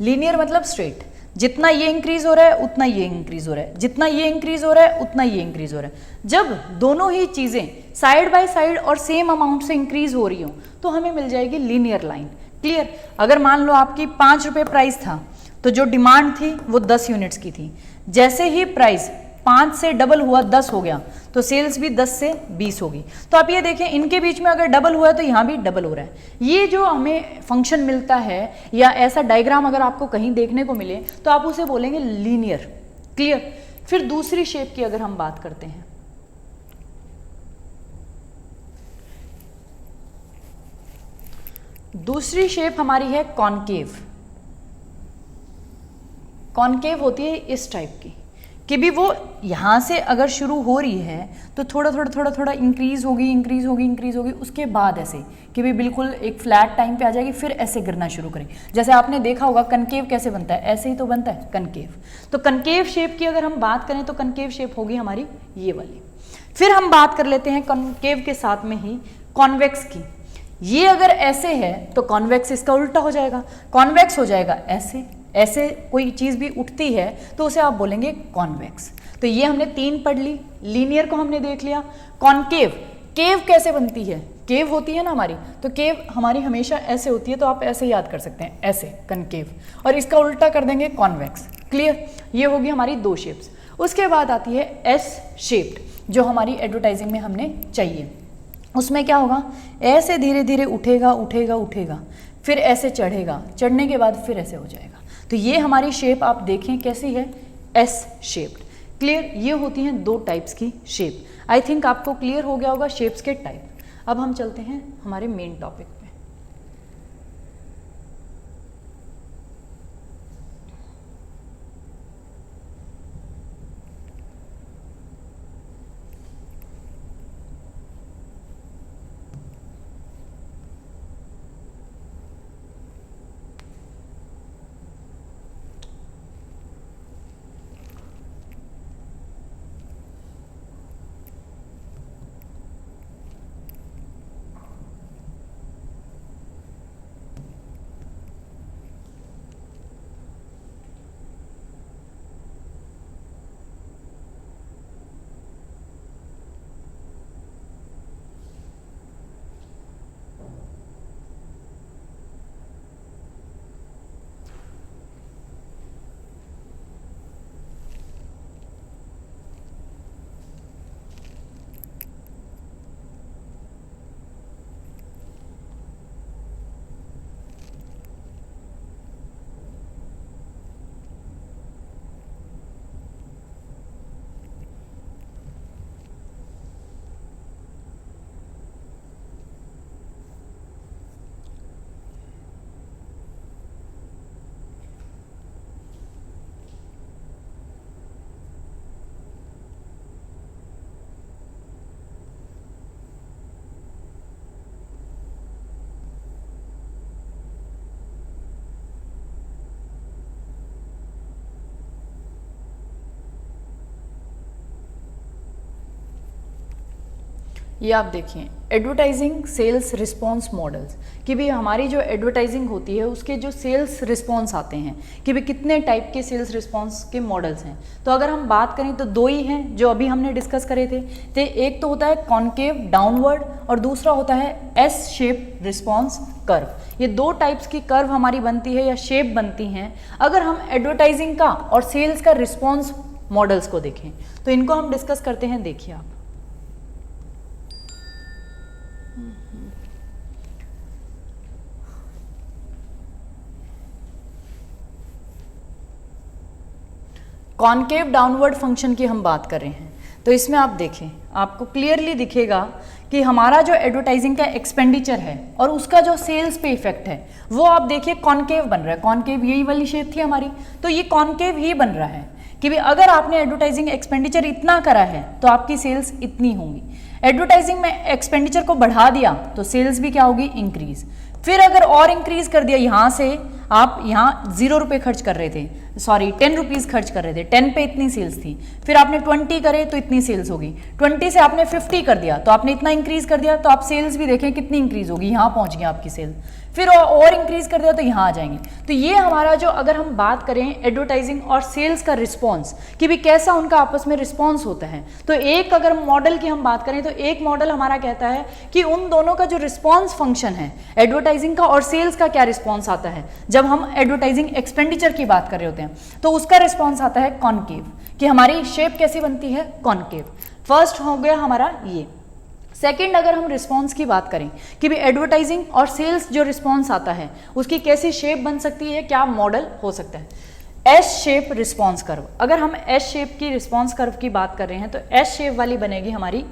लीनियर मतलब स्ट्रेट, जितना ये इंक्रीज हो रहा है उतना ये इंक्रीज हो रहा है, जितना ये इंक्रीज हो रहा है उतना ये इंक्रीज हो रहा है। जब दोनों ही चीज़ें साइड बाय साइड और सेम अमाउंट से इंक्रीज हो रही हो तो हमें मिल जाएगी लीनियर लाइन। क्लियर। अगर मान लो आपकी 5 रुपये प्राइस था तो जो डिमांड थी वो 10 यूनिट्स की थी, जैसे ही प्राइस 5 से डबल हुआ 10 हो गया तो सेल्स भी 10 से 20 होगी। तो आप ये देखें इनके बीच में अगर डबल हुआ है तो यहाँ भी डबल हो रहा है। ये जो हमें फंक्शन मिलता है या ऐसा डायग्राम अगर आपको कहीं देखने को मिले तो आप उसे बोलेंगे लीनियर। क्लियर। फिर दूसरी शेप की अगर हम बात करते हैं, दूसरी शेप हमारी है कॉन्केव। कॉन्केव होती है इस टाइप की कि भी वो यहाँ से अगर शुरू हो रही है तो थोड़ा इंक्रीज होगी, उसके बाद ऐसे कि भी बिल्कुल एक फ्लैट टाइम पे आ जाएगी, फिर ऐसे गिरना शुरू करेगी। जैसे आपने देखा होगा कनकेव कैसे बनता है, ऐसे ही तो बनता है कनकेव। तो कनकेव शेप की अगर हम बात करें तो कनकेव शेप होगी हमारी ये वाली। फिर हम बात कर लेते हैं कनकेव के साथ में ही कॉन्वेक्स की। ये अगर ऐसे है तो कॉन्वेक्स इसका उल्टा हो जाएगा, कॉन्वेक्स हो जाएगा ऐसे। ऐसे कोई चीज़ भी उठती है तो उसे आप बोलेंगे कॉन्वेक्स। तो ये हमने 3 पढ़ ली। लीनियर को हमने देख लिया। कॉन्केव, केव कैसे बनती है, केव होती है ना हमारी, तो केव हमारी हमेशा ऐसे होती है, तो आप ऐसे याद कर सकते हैं, ऐसे कनकेव, और इसका उल्टा कर देंगे कॉन्वेक्स। क्लियर। ये होगी हमारी 2 शेप्स। उसके बाद आती है एस शेप्ड, जो हमारी एडवर्टाइजिंग में हमने चाहिए। उसमें क्या होगा, ऐसे धीरे धीरे उठेगा, फिर ऐसे चढ़ेगा, चढ़ने के बाद फिर ऐसे हो जाएगा। तो ये हमारी शेप आप देखें कैसी है, एस शेप्ड। क्लियर। ये होती हैं 2 टाइप्स की शेप। आई थिंक आपको क्लियर हो गया होगा शेप्स के टाइप। अब हम चलते हैं हमारे मेन टॉपिक पे। ये आप देखिए एडवर्टाइजिंग सेल्स रिस्पॉन्स मॉडल्स कि भी हमारी जो एडवर्टाइजिंग होती है उसके जो सेल्स रिस्पॉन्स आते हैं कि भी कितने टाइप के सेल्स रिस्पॉन्स के मॉडल्स हैं। तो अगर हम बात करें तो दो ही हैं जो अभी हमने डिस्कस करे थे। तो एक तो होता है कॉन्केव डाउनवर्ड और दूसरा होता है एस शेप रिस्पॉन्स कर्व। ये दो टाइप्स की कर्व हमारी बनती है या शेप बनती हैं अगर हम एडवर्टाइजिंग का और सेल्स का रिस्पॉन्स मॉडल्स को देखें। तो इनको हम डिस्कस करते हैं। देखिए आप कॉन्केव डाउनवर्ड फंक्शन की हम बात कर रहे हैं। तो इसमें आप देखें आपको क्लियरली दिखेगा कि हमारा जो एडवर्टाइजिंग का एक्सपेंडिचर है और उसका जो सेल्स पे इफेक्ट है वो आप देखिए कॉन्केव बन रहा है। कॉन्केव यही वाली शेप थी हमारी, तो ये कॉन्केव ही बन रहा है कि भी अगर आपने एडवर्टाइजिंग एक्सपेंडिचर इतना करा है तो आपकी सेल्स इतनी होंगी। एडवर्टाइजिंग में एक्सपेंडिचर को बढ़ा दिया तो सेल्स भी क्या होगी, इंक्रीज। फिर अगर और इंक्रीज कर दिया, यहाँ से आप यहाँ 0 रुपये खर्च कर रहे थे, सॉरी 10 रुपीज़ खर्च कर रहे थे, 10 पे इतनी सेल्स थी, फिर आपने 20 करे तो इतनी सेल्स होगी, 20 से आपने 50 कर दिया तो आपने इतना इंक्रीज कर दिया, तो आप सेल्स भी देखें कितनी इंक्रीज होगी, यहाँ पहुँच गई आपकी सेल। फिर और इंक्रीज कर दिया तो यहाँ आ जाएंगे। तो ये हमारा जो अगर हम बात करें एडवर्टाइजिंग और सेल्स का रिस्पॉन्स कि भी कैसा उनका आपस में रिस्पॉन्स होता है, तो एक अगर मॉडल की हम बात करें तो एक मॉडल हमारा कहता है कि उन दोनों का जो रिस्पॉन्स फंक्शन है एडवर्टाइजिंग का और सेल्स का क्या रिस्पॉन्स आता है जब हम एडवर्टाइजिंग एक्सपेंडिचर की बात कर रहे होते हैं, तो उसका रिस्पॉन्स आता है कॉन्केव कि हमारी शेप कैसी बनती है, कॉन्केव। फर्स्ट हो गया हमारा ये। सेकंड अगर हम रिस्पॉन्स की बात करें कि भी एडवर्टाइजिंग और सेल्स जो रिस्पॉन्स आता है उसकी कैसी शेप बन सकती है, क्या मॉडल हो सकता है, एस शेप रिस्पॉन्स कर्व। अगर हम एस शेप की रिस्पॉन्स कर्व की बात कर रहे हैं तो एस शेप वाली बनेगी हमारी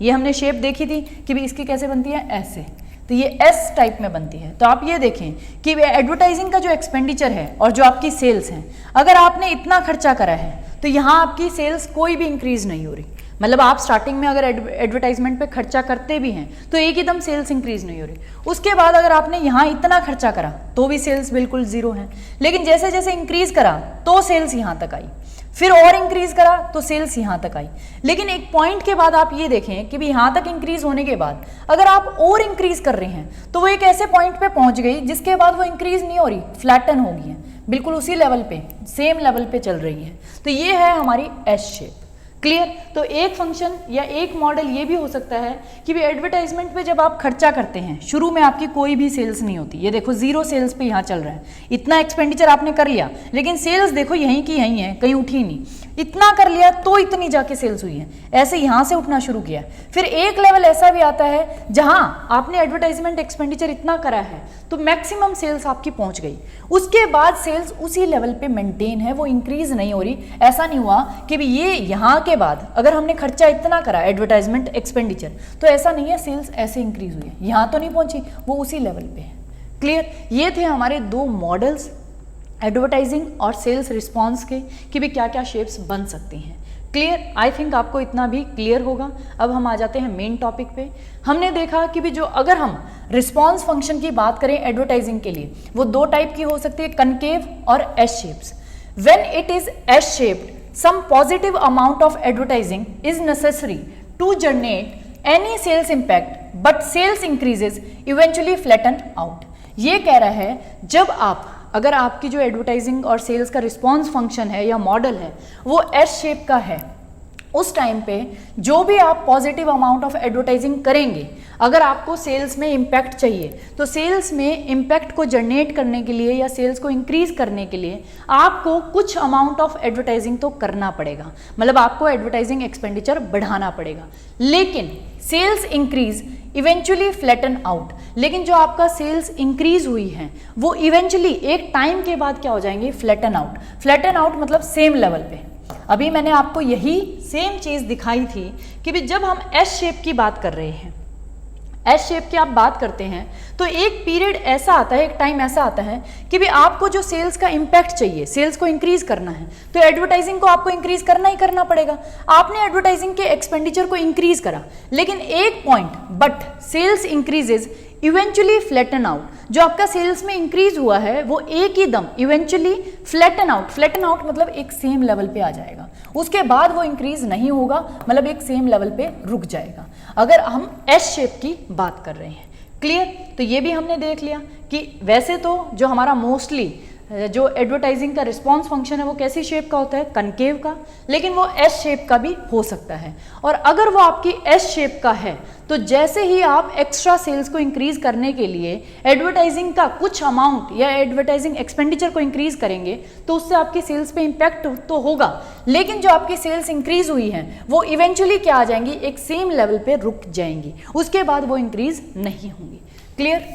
ये हमने शेप देखी थी कि भी इसकी कैसे बनती है, ऐसे। तो ये एस टाइप में बनती है। तो आप ये देखें कि एडवर्टाइजिंग का जो एक्सपेंडिचर है और जो आपकी सेल्स हैं, अगर आपने इतना खर्चा करा है तो यहाँ आपकी सेल्स कोई भी इंक्रीज नहीं हो रही। मतलब आप स्टार्टिंग में अगर एडवर्टाइजमेंट पे खर्चा करते भी हैं तो एक एकदम सेल्स इंक्रीज नहीं हो रही। उसके बाद अगर आपने यहाँ इतना खर्चा करा तो भी सेल्स बिल्कुल जीरो हैं, लेकिन जैसे जैसे इंक्रीज करा तो सेल्स यहाँ तक आई, फिर और इंक्रीज करा तो सेल्स यहाँ तक आई। लेकिन एक पॉइंट के बाद आप ये देखें कि भी यहाँ तक इंक्रीज होने के बाद अगर आप और इंक्रीज कर रहे हैं तो वो एक ऐसे पॉइंट पे पहुंच गई जिसके बाद वो इंक्रीज नहीं हो रही, फ्लैटन हो गई है, बिल्कुल उसी लेवल पे, सेम लेवल पे चल रही है। तो ये है हमारी एस शेप। क्लियर। तो एक फंक्शन या एक मॉडल ये भी हो सकता है कि भी एडवर्टाइजमेंट पे जब आप खर्चा करते हैं शुरू में आपकी कोई भी सेल्स नहीं होती, ये देखो 0 सेल्स पे यहाँ चल रहा है, इतना एक्सपेंडिचर आपने कर लिया लेकिन सेल्स देखो यहीं की यहीं है, कहीं उठी नहीं, इतना कर लिया तो इतनी जाके सेल्स हुई है, ऐसे यहाँ से उठना शुरू किया। फिर एक लेवल ऐसा भी आता है जहां आपने एडवर्टाइजमेंट एक्सपेंडिचर इतना करा है तो मैक्सिमम सेल्स आपकी पहुंच गई, उसके बाद सेल्स उसी लेवल पे मेंटेन है, वो इंक्रीज नहीं हो रही। ऐसा नहीं हुआ कि भी ये यहाँ के बाद अगर हमने खर्चा इतना करा एडवर्टाइजमेंट एक्सपेंडिचर तो ऐसा नहीं है सेल्स ऐसे इंक्रीज हुई है, यहाँ तो नहीं पहुंची, वो उसी लेवल पे है। क्लियर। ये थे हमारे दो मॉडल्स एडवर्टाइजिंग और सेल्स रिस्पॉन्स के कि भी क्या क्या शेप्स बन सकती हैं। क्लियर। आई थिंक आपको इतना भी क्लियर होगा। अब हम आ जाते हैं मेन टॉपिक पे। हमने देखा कि भी जो अगर हम रिस्पॉन्स फंक्शन की बात करें एडवर्टाइजिंग के लिए वो दो टाइप की हो सकती है, कनकेव और S shapes. When it is S shaped some positive amount of advertising is necessary to generate any sales impact but sales increases eventually flatten out। ये कह रहा है जब आप अगर आपकी जो एडवर्टाइजिंग और सेल्स का रिस्पॉन्स फंक्शन है या मॉडल है वो एस शेप का है, उस टाइम पे जो भी आप पॉजिटिव अमाउंट ऑफ एडवर्टाइजिंग करेंगे, अगर आपको सेल्स में इम्पैक्ट चाहिए तो सेल्स में इम्पैक्ट को जनरेट करने के लिए या सेल्स को इंक्रीज करने के लिए आपको कुछ अमाउंट ऑफ एडवर्टाइजिंग तो करना पड़ेगा, मतलब आपको एडवर्टाइजिंग एक्सपेंडिचर बढ़ाना पड़ेगा। लेकिन sales increase eventually flatten out, लेकिन जो आपका सेल्स इंक्रीज हुई है वो इवेंचुअली एक टाइम के बाद क्या हो जाएंगे, फ्लैटन आउट। फ्लैटन आउट मतलब सेम लेवल पे। अभी मैंने आपको यही सेम चीज दिखाई थी कि भी जब हम एस शेप की बात कर रहे हैं, एस शेप की आप बात करते हैं तो एक पीरियड ऐसा आता है, एक टाइम ऐसा आता है कि भी आपको जो सेल्स का इंपैक्ट चाहिए, सेल्स को इंक्रीज करना है तो एडवर्टाइजिंग को आपको इंक्रीज करना ही करना पड़ेगा। आपने एडवर्टाइजिंग के एक्सपेंडिचर को इंक्रीज करा लेकिन एक point but sales increases eventually flatten out, जो आपका सेल्स में इंक्रीज हुआ है वो एक ही दम इवेंचुअली फ्लैटन आउट मतलब एक सेम लेवल पे आ जाएगा, उसके बाद वो इंक्रीज नहीं होगा, मतलब एक सेम लेवल पे रुक जाएगा, अगर हम एस शेप की बात कर रहे हैं। क्लियर? तो ये भी हमने देख लिया कि वैसे तो जो हमारा मोस्टली जो एडवर्टाइजिंग का रिस्पॉन्स फंक्शन है वो कैसी शेप का होता है, कनकेव का, लेकिन वो एस शेप का भी हो सकता है। और अगर वो आपकी एस शेप का है तो जैसे ही आप एक्स्ट्रा सेल्स को इंक्रीज करने के लिए एडवर्टाइजिंग का कुछ अमाउंट या एडवर्टाइजिंग एक्सपेंडिचर को इंक्रीज करेंगे तो उससे आपकी सेल्स पे इंपैक्ट तो होगा, लेकिन जो आपकी सेल्स इंक्रीज हुई हैं वो इवेंचुअली क्या आ जाएंगी, एक सेम लेवल पे रुक जाएंगी, उसके बाद वो इंक्रीज नहीं होंगी। क्लियर?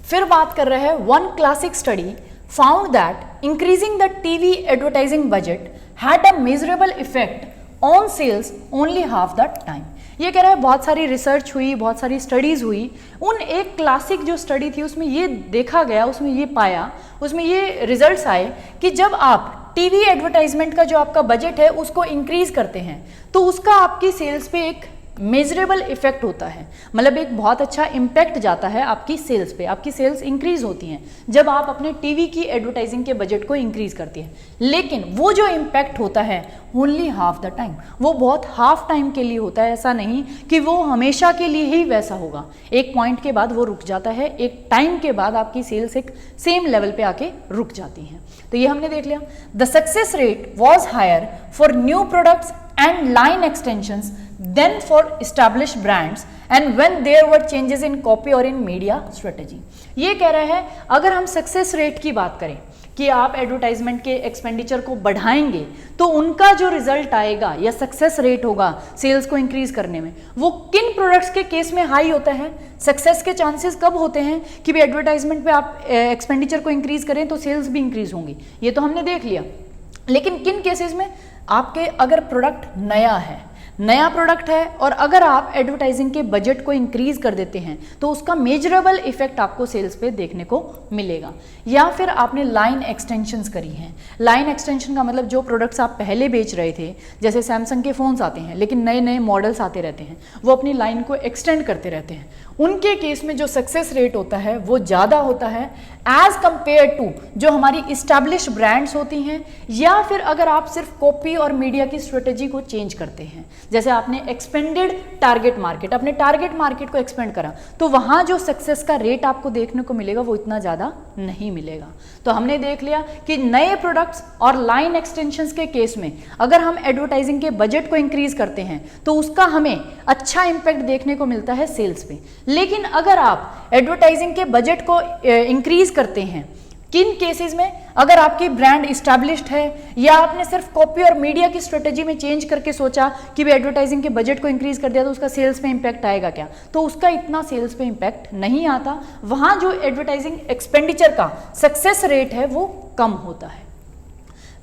फिर बात कर रहे हैं, one classic study found that increasing the TV advertising budget had a measurable effect on sales only half the time. ये कह रहा है बहुत सारी रिसर्च हुई, बहुत सारी स्टडीज हुई, उन एक क्लासिक जो स्टडी थी उसमें ये देखा गया, उसमें ये पाया, उसमें ये रिजल्ट्स आए कि जब आप टीवी एडवर्टाइजमेंट का जो आपका बजट है उसको इंक्रीज करते हैं तो उसका आपकी सेल्स पे एक मेजरेबल इफेक्ट होता है, मतलब एक बहुत अच्छा इम्पैक्ट जाता है आपकी सेल्स पे, आपकी सेल्स इंक्रीज होती हैं जब आप अपने टीवी की एडवर्टाइजिंग के बजट को इंक्रीज करती है। लेकिन वो जो इम्पैक्ट होता है ओनली हाफ द टाइम, वो बहुत हाफ टाइम के लिए होता है, ऐसा नहीं कि वो हमेशा के लिए ही वैसा होगा, एक पॉइंट के बाद वो रुक जाता है, एक टाइम के बाद आपकी सेल्स एक सेम लेवल पे आके रुक जाती हैं। तो ये हमने देख लिया। The success rate was higher for new products and line extensions than for established brands and when there were changes in copy or in media strategy। ये कह रहा है अगर हम सक्सेस रेट की बात करें कि आप एडवर्टाइजमेंट के एक्सपेंडिचर को बढ़ाएंगे तो उनका जो रिजल्ट आएगा या सक्सेस रेट होगा सेल्स को इंक्रीज करने में, वो किन प्रोडक्ट्स के केस में हाई होता है, सक्सेस के चांसेस कब होते हैं कि भी एडवर्टाइजमेंट पे आप एक्सपेंडिचर को इंक्रीज करें तो सेल्स भी इंक्रीज होंगी, ये तो हमने देख लिया। लेकिन किन केसेस में, आपके अगर प्रोडक्ट नया प्रोडक्ट है और अगर आप एडवर्टाइजिंग के बजट को इंक्रीज कर देते हैं तो उसका मेजरेबल इफेक्ट आपको सेल्स पे देखने को मिलेगा। या फिर आपने लाइन एक्सटेंशंस करी हैं, लाइन एक्सटेंशन का मतलब जो प्रोडक्ट्स आप पहले बेच रहे थे, जैसे सैमसंग के फ़ोन्स आते हैं लेकिन नए नए मॉडल्स आते रहते हैं, वो अपनी लाइन को एक्सटेंड करते रहते हैं, उनके केस में जो सक्सेस रेट होता है वो ज़्यादा होता है एज कंपेयर टू जो हमारी इस्टेब्लिश ब्रांड्स होती हैं, या फिर अगर आप सिर्फ कॉपी और मीडिया की स्ट्रेटेजी को चेंज करते हैं, जैसे आपने एक्सपेंडेड टारगेट मार्केट, अपने टारगेट मार्केट को एक्सपेंड करा, तो वहां जो सक्सेस का रेट आपको देखने को मिलेगा वो इतना ज़्यादा नहीं मिलेगा। तो हमने देख लिया कि नए प्रोडक्ट्स और लाइन एक्सटेंशंस के केस में अगर हम एडवर्टाइजिंग के बजट को इंक्रीज करते हैं तो उसका हमें अच्छा इंपैक्ट देखने को मिलता है सेल्स पे। लेकिन अगर आप एडवर्टाइजिंग के बजट को इंक्रीज करते हैं, किन केसेस में, अगर आपकी ब्रांड इस्टेब्लिश्ड है या आपने सिर्फ कॉपी और मीडिया की स्ट्रेटेजी में चेंज करके सोचा कि भी एडवर्टाइजिंग के बजट को इंक्रीज कर दिया तो उसका सेल्स पे इंपैक्ट आएगा क्या, तो उसका इतना सेल्स पे इंपैक्ट नहीं आता, वहां जो एडवर्टाइजिंग एक्सपेंडिचर का सक्सेस रेट है वो कम होता है।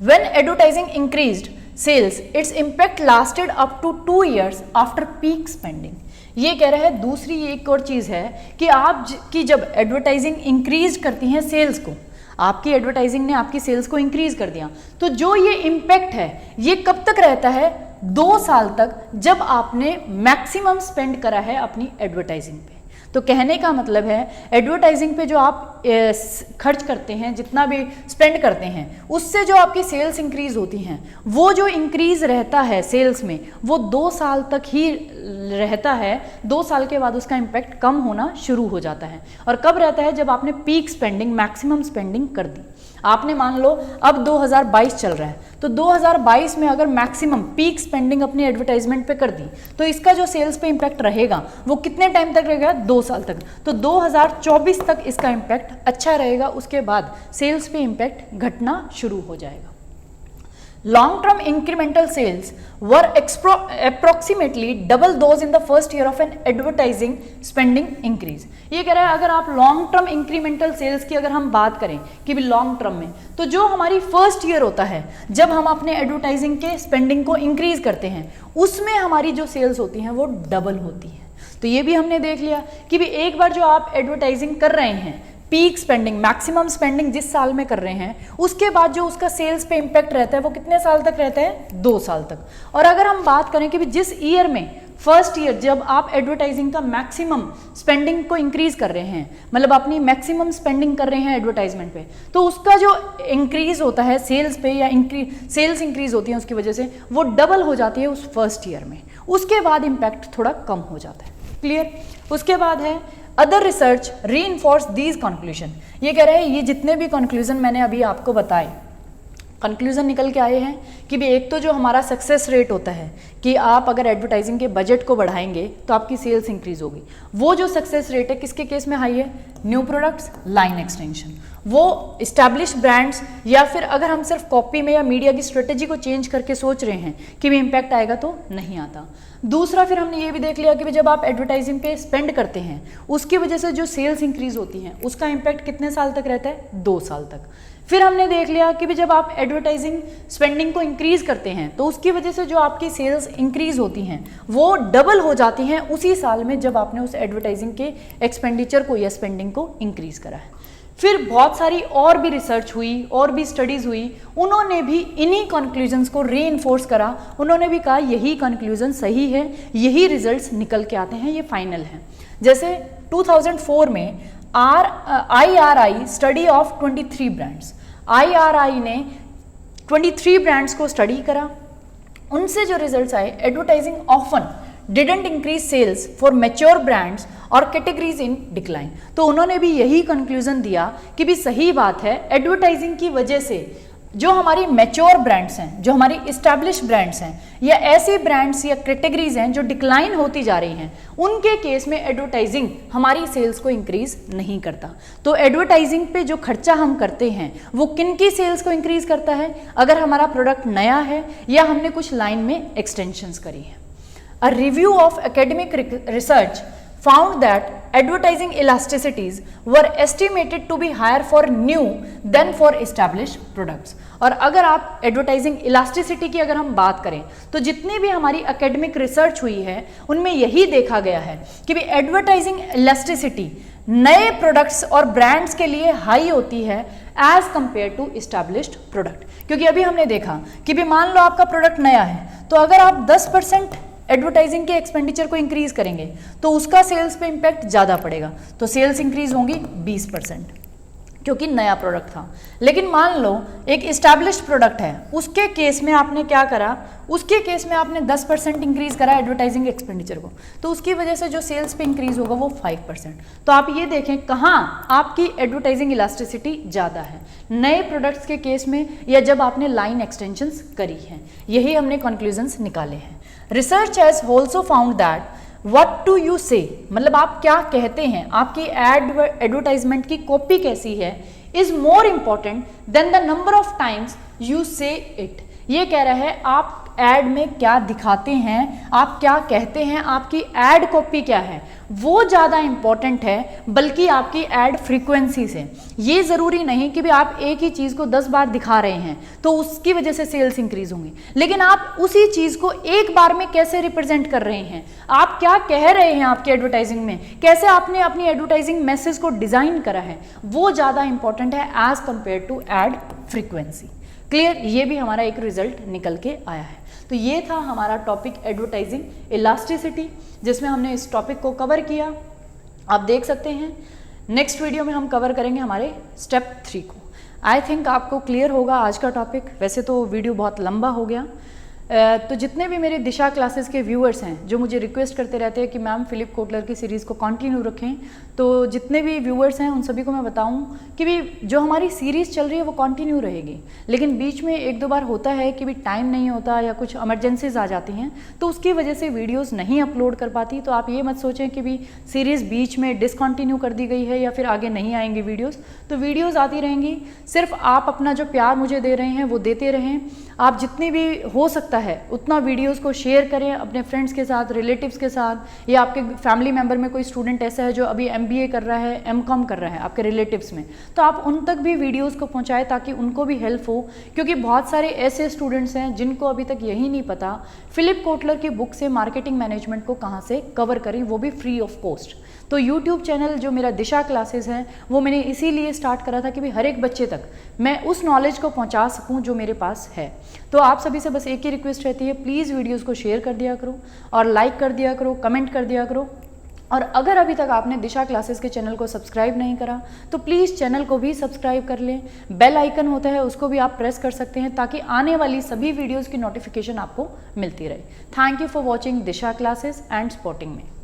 When advertising increased sales its impact lasted up to 2 years after peak spending. ये कह रहे हैं दूसरी एक और चीज़ है कि आप की जब एडवर्टाइजिंग इंक्रीज करती हैं सेल्स को, आपकी एडवर्टाइजिंग ने आपकी सेल्स को इंक्रीज कर दिया, तो जो ये इम्पैक्ट है ये कब तक रहता है, 2 साल तक, जब आपने मैक्सिमम स्पेंड करा है अपनी एडवर्टाइजिंग पे। तो कहने का मतलब है एडवर्टाइजिंग पे जो आप खर्च करते हैं, जितना भी स्पेंड करते हैं, उससे जो आपकी सेल्स इंक्रीज होती हैं, वो जो इंक्रीज रहता है सेल्स में वो 2 साल तक ही रहता है। 2 साल के बाद उसका इम्पैक्ट कम होना शुरू हो जाता है। और कब रहता है, जब आपने पीक स्पेंडिंग, मैक्सिमम स्पेंडिंग कर दी। आपने मान लो अब 2022 चल रहा है, तो 2022 में अगर मैक्सिमम पीक स्पेंडिंग अपनी एडवर्टाइजमेंट पे कर दी तो इसका जो सेल्स पे इंपैक्ट रहेगा वो कितने टाइम तक रहेगा, 2 साल तक। तो 2024 तक इसका इंपैक्ट अच्छा रहेगा, उसके बाद सेल्स पे इंपैक्ट घटना शुरू हो जाएगा। Long term incremental sales were approximately double those in the first year of an advertising spending increase। ये कह रहा है अगर आप लॉन्ग टर्म इंक्रीमेंटल सेल्स की अगर हम बात करें कि भी लॉन्ग टर्म में, तो जो हमारी फर्स्ट ईयर होता है जब हम अपने एडवर्टाइजिंग के स्पेंडिंग को इंक्रीज करते हैं, उसमें हमारी जो सेल्स होती हैं वो डबल होती है। तो ये भी हमने देख लिया कि भी एक बार जो आप एडवर्टाइजिंग कर रहे हैं, पीक स्पेंडिंग, मैक्सिमम स्पेंडिंग जिस साल में कर रहे हैं, उसके बाद जो उसका सेल्स पे इंपैक्ट रहता है वो कितने साल तक रहता है, 2 साल तक। और अगर हम बात करें कि जिस ईयर में फर्स्ट ईयर जब आप एडवर्टाइजिंग का मैक्सिमम स्पेंडिंग को इंक्रीज कर रहे हैं, मतलब अपनी मैक्सिमम स्पेंडिंग कर रहे हैं एडवर्टाइजमेंट पे, तो उसका जो इंक्रीज होता है सेल्स पे या सेल्स इंक्रीज होती है उसकी वजह से, वो डबल हो जाती है उस फर्स्ट ईयर में। उसके बाद इम्पैक्ट थोड़ा कम हो जाता है। क्लियर? उसके बाद है other research reinforce these conclusion. ये कह रहे हैं ये जितने भी कंक्लूजन मैंने अभी आपको बताए, कंक्लूजन निकल के आए हैं कि भी एक तो जो हमारा सक्सेस रेट होता है कि आप अगर एडवर्टाइजिंग के बजट को बढ़ाएंगे तो आपकी सेल्स इंक्रीज होगी, वो जो सक्सेस रेट है किसके केस में हाई है? New products, line extension. वो इस्टेब्लिश ब्रांड्स या फिर अगर हम सिर्फ कॉपी में या मीडिया की स्ट्रेटेजी को चेंज करके सोच रहे हैं कि भी इम्पैक्ट आएगा तो नहीं आता। दूसरा फिर हमने ये भी देख लिया कि जब आप एडवर्टाइजिंग पे स्पेंड करते हैं उसकी वजह से जो सेल्स इंक्रीज होती हैं उसका इम्पैक्ट कितने साल तक रहता है? 2 साल तक। फिर हमने देख लिया कि जब आप एडवर्टाइजिंग स्पेंडिंग को इंक्रीज करते हैं तो उसकी वजह से जो आपकी सेल्स इंक्रीज होती हैं वो डबल हो जाती हैं उसी साल में जब आपने उस एडवर्टाइजिंग के एक्सपेंडिचर को या स्पेंडिंग को इंक्रीज करा है। फिर बहुत सारी और भी रिसर्च हुई और भी स्टडीज हुई, उन्होंने भी इन्हीं कंक्लूजन्स को रीइंफोर्स करा। उन्होंने भी कहा यही कंक्लूजन सही है, यही रिजल्ट्स निकल के आते हैं, ये फाइनल है। जैसे 2004 में IRI study of 23 brands, IRI ने 23 ब्रांड्स को स्टडी करा। उनसे जो रिजल्ट्स आए, advertising often didn't increase sales for mature brands और कैटेगरीज इन डिक्लाइन। तो उन्होंने भी यही कंक्लूजन दिया कि भी सही बात है, एडवर्टाइजिंग की वजह से जो हमारी मैच्योर ब्रांड्स हैं, जो हमारी इस्टेब्लिश ब्रांड्स हैं या ऐसी ब्रांड्स या कैटेगरीज हैं जो डिक्लाइन होती जा रही हैं, उनके केस में एडवर्टाइजिंग हमारी सेल्स को इंक्रीज नहीं करता। तो एडवर्टाइजिंग पे जो खर्चा हम करते हैं वो किन की सेल्स को इंक्रीज करता है? अगर हमारा प्रोडक्ट नया है या हमने कुछ लाइन में एक्सटेंशंस करी है। A review of academic research found that advertising elasticities were estimated to be higher for new than for established products। और अगर आप एडवर्टाइजिंग इलास्टिसिटी की अगर हम बात करें तो जितनी भी हमारी एकेडमिक रिसर्च हुई है उनमें यही देखा गया है कि भी एडवर्टाइजिंग इलास्टिसिटी नए प्रोडक्ट्स और ब्रांड्स के लिए हाई होती है as compared to established product. क्योंकि अभी हमने देखा कि भी मान लो आपका प्रोडक्ट नया है तो अगर आप 10% एडवर्टाइजिंग के एक्सपेंडिचर को इंक्रीज करेंगे तो उसका सेल्स पे इंपैक्ट ज़्यादा पड़ेगा, तो सेल्स इंक्रीज होंगी 20% क्योंकि नया प्रोडक्ट था। लेकिन मान लो एक इस्टेब्लिश्ड प्रोडक्ट है, उसके केस में आपने क्या करा? उसके केस में आपने 10% इंक्रीज करा एडवर्टाइजिंग एक्सपेंडिचर को, तो उसकी वजह से जो सेल्स पे इंक्रीज होगा वो 5%। तो आप ये देखें कहाँ आपकी एडवर्टाइजिंग इलास्टिसिटी ज़्यादा है, नए प्रोडक्ट्स के केस में या जब आपने लाइन एक्सटेंशंस करी हैं। यही हमने कंक्लूजन्स निकाले हैं। Research has also found that what do you से, मतलब आप क्या कहते हैं, आपकी एडवर्टाइजमेंट की कॉपी कैसी है, is more important than the number of times you say it. ये कह रहा है आप एड में क्या दिखाते हैं, आप क्या कहते हैं, आपकी एड कॉपी क्या है, वो ज़्यादा इंपॉर्टेंट है बल्कि आपकी एड फ्रीक्वेंसी से। ये ज़रूरी नहीं कि भी आप एक ही चीज़ को 10 बार दिखा रहे हैं तो उसकी वजह से सेल्स इंक्रीज होंगी, लेकिन आप उसी चीज़ को एक बार में कैसे रिप्रेजेंट कर रहे हैं, आप क्या कह रहे हैं आपकी एडवर्टाइजिंग में, कैसे आपने अपनी एडवर्टाइजिंग मैसेज को डिज़ाइन करा है, वो ज़्यादा इंपॉर्टेंट है as compared to ad frequency. Clear? ये भी हमारा एक रिजल्ट निकल के आया है। तो ये था हमारा टॉपिक एडवर्टाइजिंग इलास्टिसिटी, जिसमें हमने इस टॉपिक को कवर किया। आप देख सकते हैं नेक्स्ट वीडियो में हम कवर करेंगे हमारे स्टेप 3 को। आई थिंक आपको क्लियर होगा आज का टॉपिक। वैसे तो वीडियो बहुत लंबा हो गया, तो जितने भी मेरे दिशा क्लासेस के व्यूअर्स हैं जो मुझे रिक्वेस्ट करते रहते हैं कि मैम फिलिप कोटलर की सीरीज़ को कंटिन्यू रखें, तो जितने भी व्यूअर्स हैं उन सभी को मैं बताऊं कि भी जो हमारी सीरीज़ चल रही है वो कंटिन्यू रहेगी, लेकिन बीच में 1-2 बार होता है कि भी टाइम नहीं होता या कुछ इमरजेंसीज आ जाती हैं तो उसकी वजह से वीडियोज़ नहीं अपलोड कर पाती। तो आप ये मत सोचें कि भी सीरीज़ बीच में डिसकंटिन्यू कर दी गई है या फिर आगे नहीं आएंगी वीडियोज़, तो वीडियोज़ आती रहेंगी। सिर्फ आप अपना जो प्यार मुझे दे रहे हैं वो देते रहें। आप जितनी भी हो सकता है उतना वीडियोस को शेयर करें अपने फ्रेंड्स के साथ, रिलेटिव्स के साथ, या आपके फैमिली मेंबर में कोई स्टूडेंट ऐसा है जो अभी एमबीए कर रहा है, एमकॉम कर रहा है आपके रिलेटिव्स में, तो आप उन तक भी वीडियोस को पहुंचाएं ताकि उनको भी हेल्प हो। क्योंकि बहुत सारे ऐसे स्टूडेंट्स हैं जिनको अभी तक यही नहीं पता फिलिप कोटलर की बुक से मार्केटिंग मैनेजमेंट को कहाँ से कवर करें, वो भी फ्री ऑफ कॉस्ट। तो यूट्यूब चैनल जो मेरा दिशा क्लासेस है वो मैंने इसीलिए स्टार्ट करा था कि भाई हर एक बच्चे तक मैं उस नॉलेज को पहुंचा सकूं जो मेरे पास है। तो आप सभी से बस एक ही रिक्वेस्ट रहती है, प्लीज़ वीडियोज़ को शेयर कर दिया करो और लाइक कर दिया करो, कमेंट कर दिया करो। और अगर अभी तक आपने दिशा क्लासेस के चैनल को सब्सक्राइब नहीं करा तो प्लीज़ चैनल को भी सब्सक्राइब कर लें। बेल आइकन होता है उसको भी आप प्रेस कर सकते हैं ताकि आने वाली सभी वीडियोस की नोटिफिकेशन आपको मिलती रहे। Thank you for watching Disha classes and spotting में।